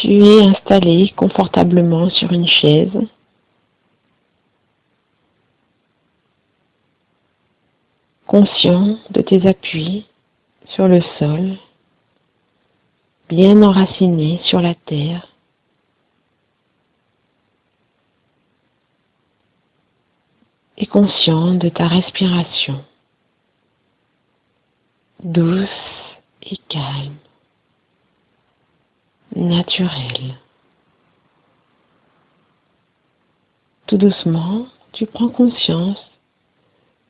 Tu es installé confortablement sur une chaise. Conscient de tes appuis sur le sol, bien enraciné sur la terre. Et conscient de ta respiration, douce et calme, naturelle. Tout doucement, tu prends conscience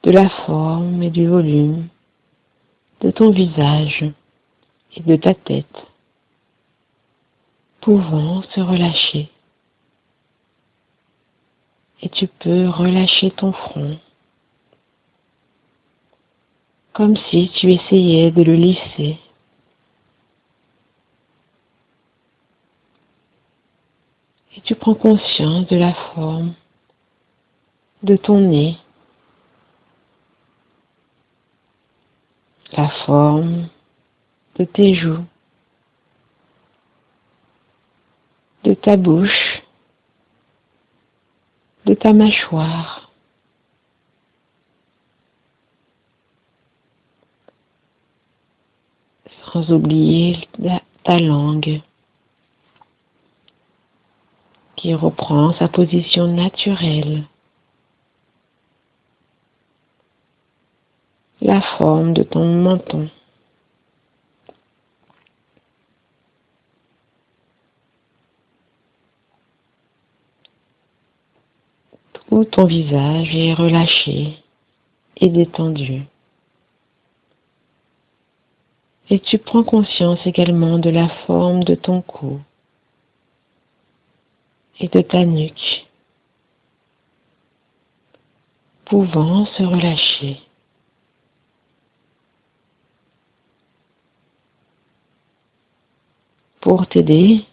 de la forme et du volume de ton visage et de ta tête, pouvant se relâcher. Et tu peux relâcher ton front, comme si tu essayais de le lisser. Et tu prends conscience de la forme de ton nez, la forme de tes joues, de ta bouche, de ta mâchoire. Sans oublier ta langue qui reprend sa position naturelle. La forme de ton menton. Tout ton visage est relâché et détendu. Et tu prends conscience également de la forme de ton cou et de ta nuque, pouvant se relâcher. Pour t'aider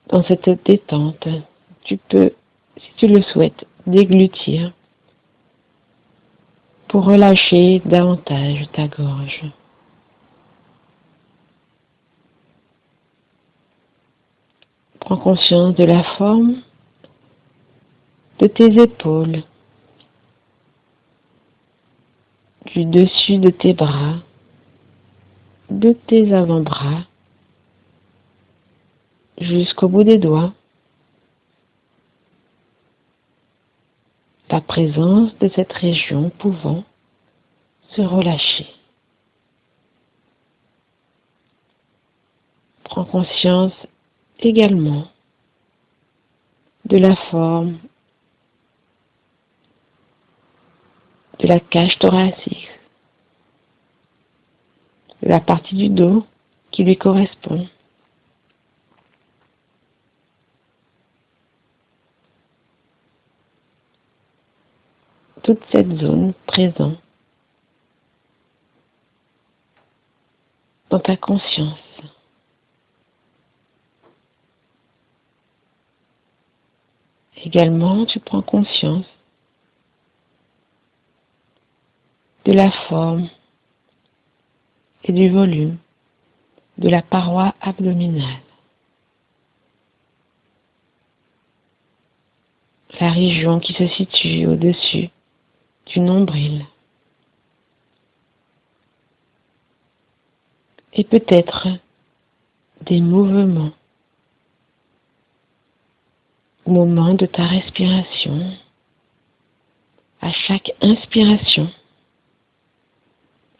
dans cette détente, tu peux, si tu le souhaites, déglutir pour relâcher davantage ta gorge. Prends conscience de la forme de tes épaules, du dessus de tes bras, de tes avant-bras, jusqu'au bout des doigts. La présence de cette région pouvant se relâcher. Prends conscience également de la forme de la cage thoracique, de la partie du dos qui lui correspond. Toute cette zone présente dans ta conscience. Également, tu prends conscience de la forme et du volume de la paroi abdominale. La région qui se situe au-dessus du nombril. Et peut-être des mouvements au moment de ta respiration. À chaque inspiration,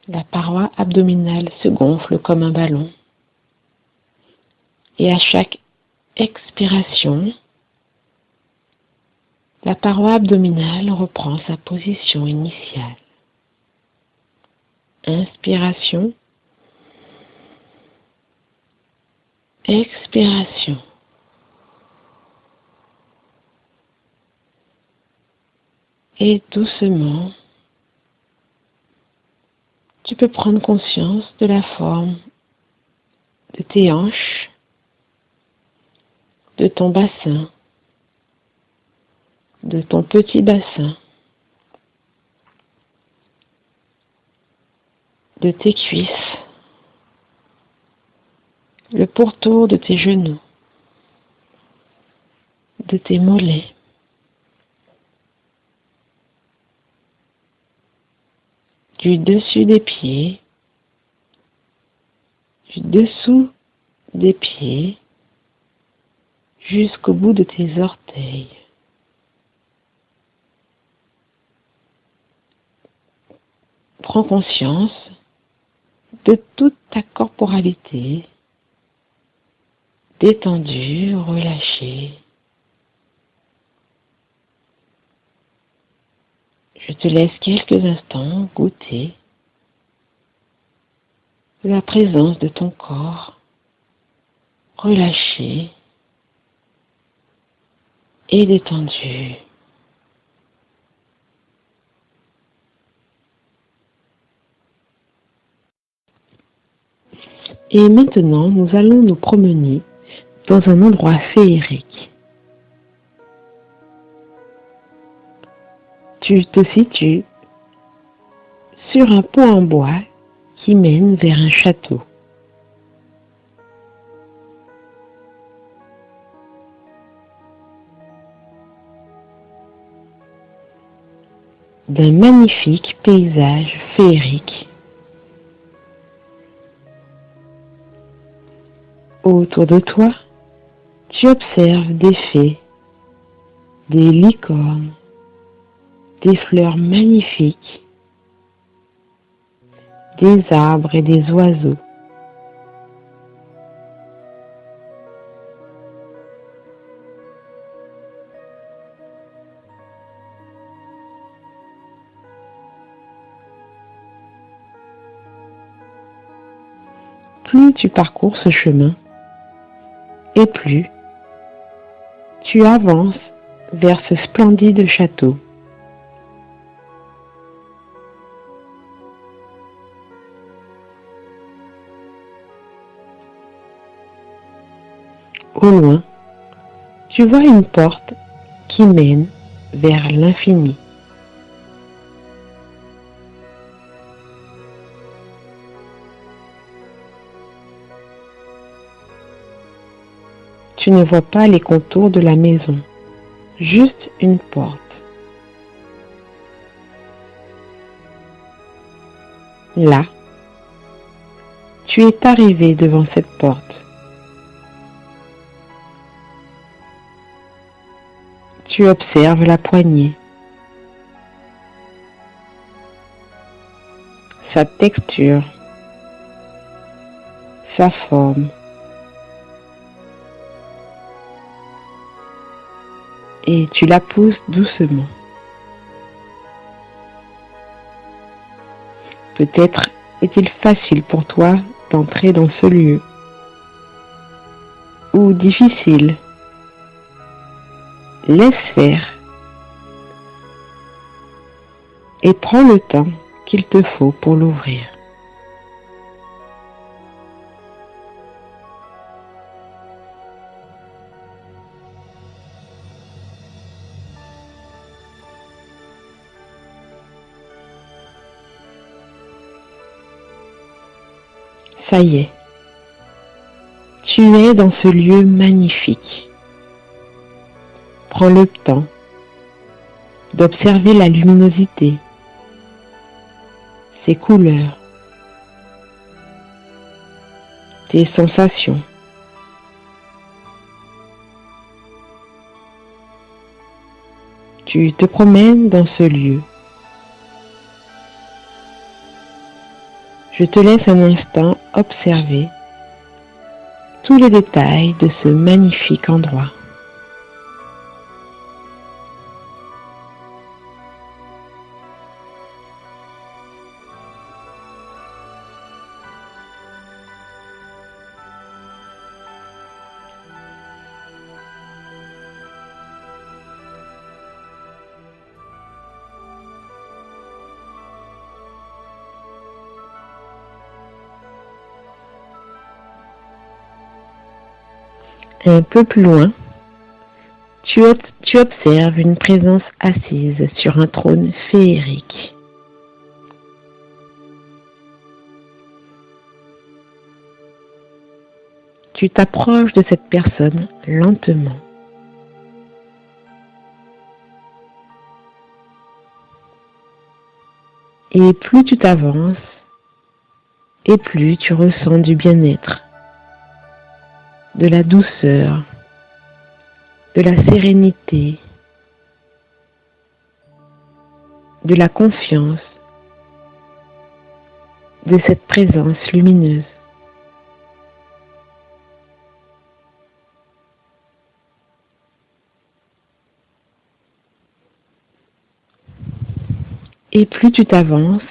la paroi abdominale se gonfle comme un ballon. Et à chaque expiration, la paroi abdominale reprend sa position initiale. Inspiration, expiration. Et doucement, tu peux prendre conscience de la forme de tes hanches, de ton bassin, de ton petit bassin, de tes cuisses, le pourtour de tes genoux, de tes mollets, du dessus des pieds, du dessous des pieds, jusqu'au bout de tes orteils. Prends conscience de toute ta corporalité, détendue, relâchée. Je te laisse quelques instants goûter la présence de ton corps relâché et détendu. Et maintenant, nous allons nous promener dans un endroit féerique. Tu te situes sur un pont en bois qui mène vers un château. D'un magnifique paysage féerique. Autour de toi, tu observes des fées, des licornes, des fleurs magnifiques, des arbres et des oiseaux. Plus tu parcours ce chemin, et plus tu avances vers ce splendide château. Au loin, tu vois une porte qui mène vers l'infini. Tu ne vois pas les contours de la maison, juste une porte. Là, tu es arrivé devant cette porte. Tu observes la poignée, sa texture, sa forme. Et tu la pousses doucement. Peut-être est-il facile pour toi d'entrer dans ce lieu, ou difficile. Laisse faire et prends le temps qu'il te faut pour l'ouvrir. Ça y est, tu es dans ce lieu magnifique. Prends le temps d'observer la luminosité, ses couleurs, tes sensations. Tu te promènes dans ce lieu. Je te laisse un instant observer tous les détails de ce magnifique endroit. Un peu plus loin, tu observes une présence assise sur un trône féerique. tu t'approches de cette personne lentement. Et plus tu t'avances, et plus tu ressens du bien-être, de la douceur, de la sérénité, de la confiance, de cette présence lumineuse. Et plus tu t'avances,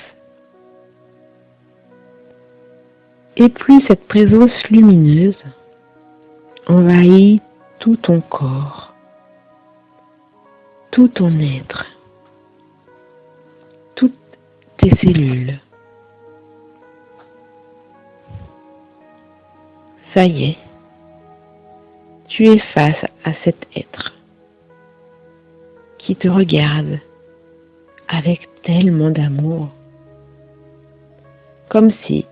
et plus cette présence lumineuse envahit tout ton corps, tout ton être, toutes tes cellules. Ça y est, tu es face à cet être qui te regarde avec tellement d'amour, comme si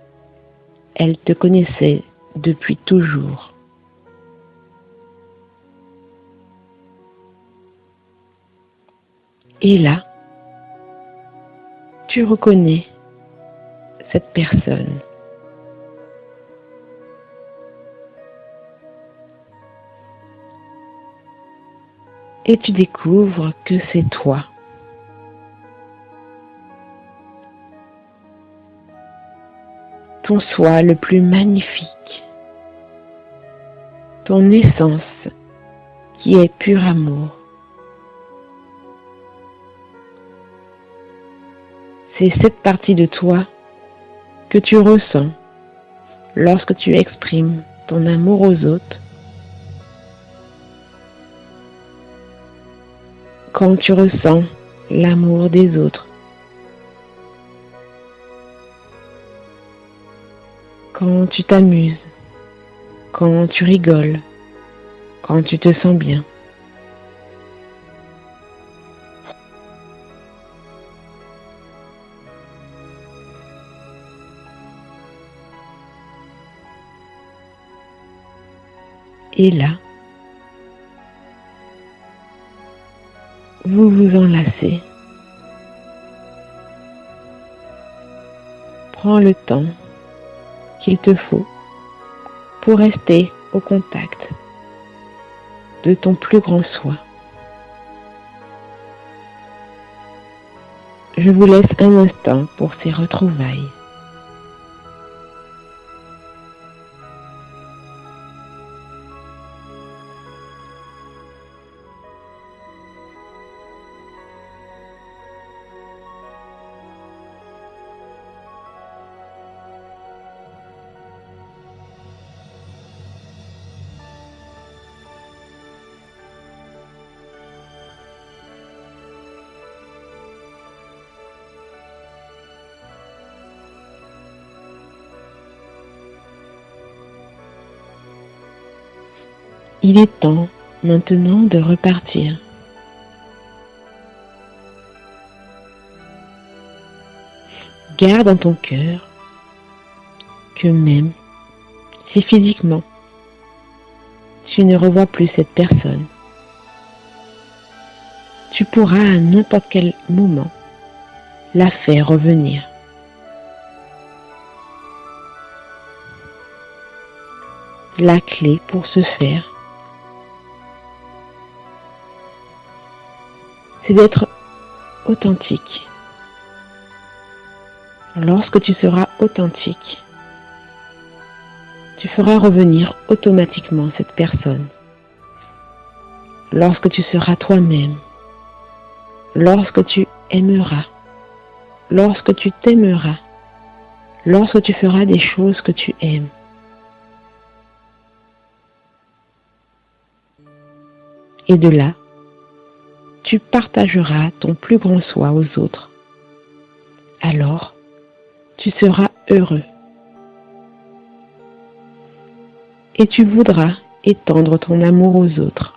elle te connaissait depuis toujours. Et là, tu reconnais cette personne. Et tu découvres que c'est toi. Ton soi le plus magnifique, ton essence qui est pur amour. C'est cette partie de toi que tu ressens lorsque tu exprimes ton amour aux autres, quand tu ressens l'amour des autres, quand tu t'amuses, quand tu rigoles, quand tu te sens bien. Et là, vous vous enlacez. Prends le temps qu'il te faut pour rester au contact de ton plus grand soi. Je vous laisse un instant pour ces retrouvailles. Il est temps maintenant de repartir. Garde dans ton cœur que même si physiquement tu ne revois plus cette personne, tu pourras à n'importe quel moment la faire revenir. La clé pour ce faire, c'est d'être authentique. Lorsque tu seras authentique, tu feras revenir automatiquement cette personne. Lorsque tu seras toi-même, lorsque tu aimeras, lorsque tu t'aimeras, lorsque tu feras des choses que tu aimes. Et de là, tu partageras ton plus grand soi aux autres. Alors, tu seras heureux. Et tu voudras étendre ton amour aux autres.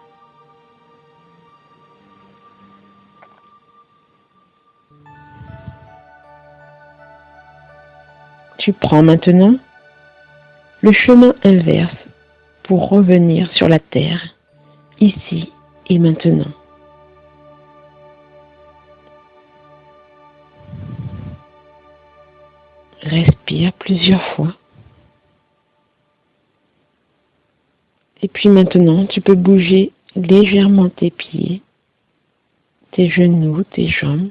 Tu prends maintenant le chemin inverse pour revenir sur la terre, ici et maintenant. Respire plusieurs fois. Et puis maintenant, tu peux bouger légèrement tes pieds, tes genoux, tes jambes.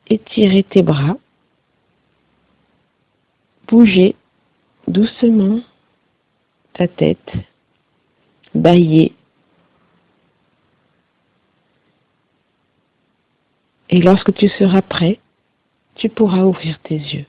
Étirer tes bras. Bouger doucement ta tête. Bâiller. Et lorsque tu seras prêt, tu pourras ouvrir tes yeux.